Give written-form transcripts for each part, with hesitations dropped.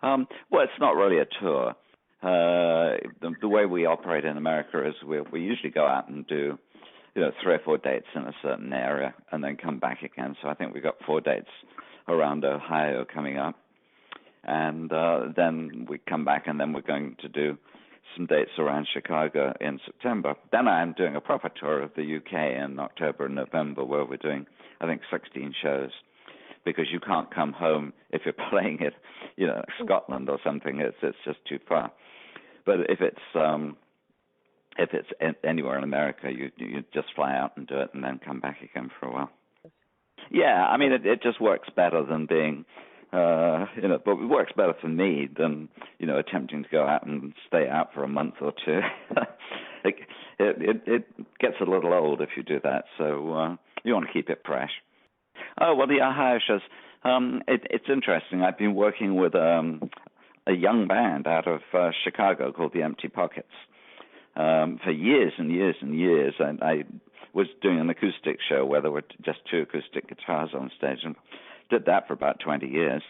Well, it's not really a tour. The way we operate in America is we usually go out and do, 3 or 4 dates in a certain area and then come back again. So I think we've got 4 dates around Ohio coming up. And then we come back and then we're going to do some dates around Chicago in September. Then I'm doing a proper tour of the UK in October and November where we're doing, I think, 16 shows. Because you can't come home if you're playing it, Scotland or something. It's just too far. But if it's anywhere in America, you just fly out and do it, and then come back again for a while. Yeah, I mean it just works better than being, but it works better for me than attempting to go out and stay out for a month or two. It gets a little old if you do that. So you want to keep it fresh. Oh, well, the Ohio shows, it's interesting. I've been working with a young band out of Chicago called the Empty Pockets for years and years and years. And I was doing an acoustic show where there were just 2 acoustic guitars on stage and did that for about 20 years.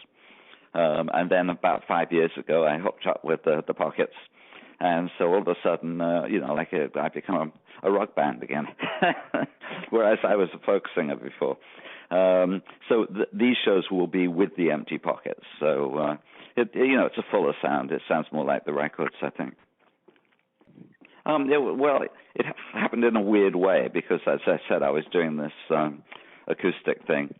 And then about 5 years ago, I hooked up with the Pockets. And so all of a sudden, I become a rock band again, whereas I was a folk singer before. So these shows will be with the Empty Pockets. So it's a fuller sound. It sounds more like the records, I think. It happened in a weird way because, as I said, I was doing this acoustic thing,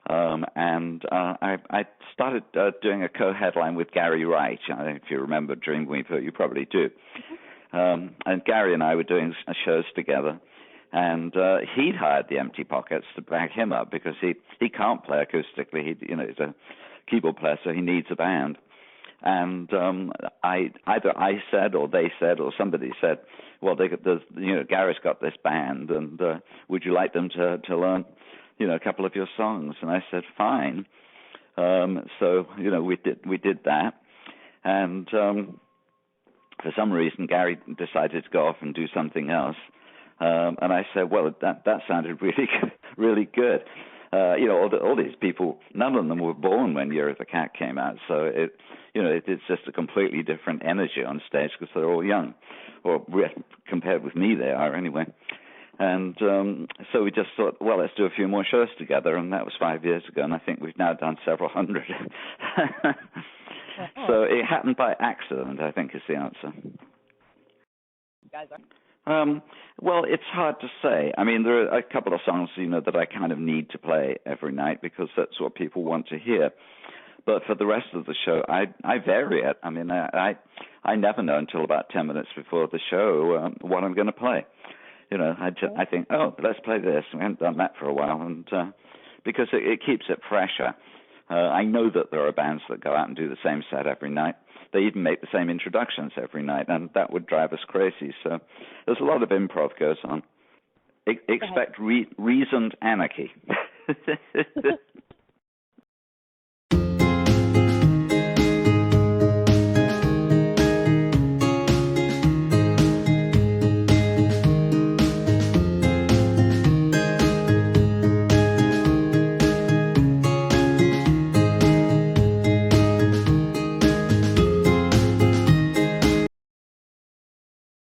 and I started doing a co-headline with Gary Wright. I don't know if you remember Dreamweaver. You probably do. And Gary and I were doing shows together. And he'd hired the Empty Pockets to back him up because he can't play acoustically. He's a keyboard player, so he needs a band. And either I said or they said or somebody said, well, Gary's got this band, and would you like them to learn, a couple of your songs? And I said, fine. So we did that, and for some reason Gary decided to go off and do something else. And I said, well, that sounded really good. All these people, none of them were born when Year of the Cat came out. So it's just a completely different energy on stage because they're all young, or compared with me, they are anyway. And so we just thought, well, let's do a few more shows together. And that was 5 years ago. And I think we've now done several hundred. So it happened by accident, I think, is the answer. You guys are. Well, it's hard to say. I mean, there are a couple of songs, that I kind of need to play every night because that's what people want to hear. But for the rest of the show, I vary it. I mean, I never know until about 10 minutes before the show what I'm going to play. I think, oh, let's play this. We haven't done that for a while, and because it keeps it fresher. I know that there are bands that go out and do the same set every night. They even make the same introductions every night, and that would drive us crazy. So there's a lot of improv goes on. Expect reasoned anarchy.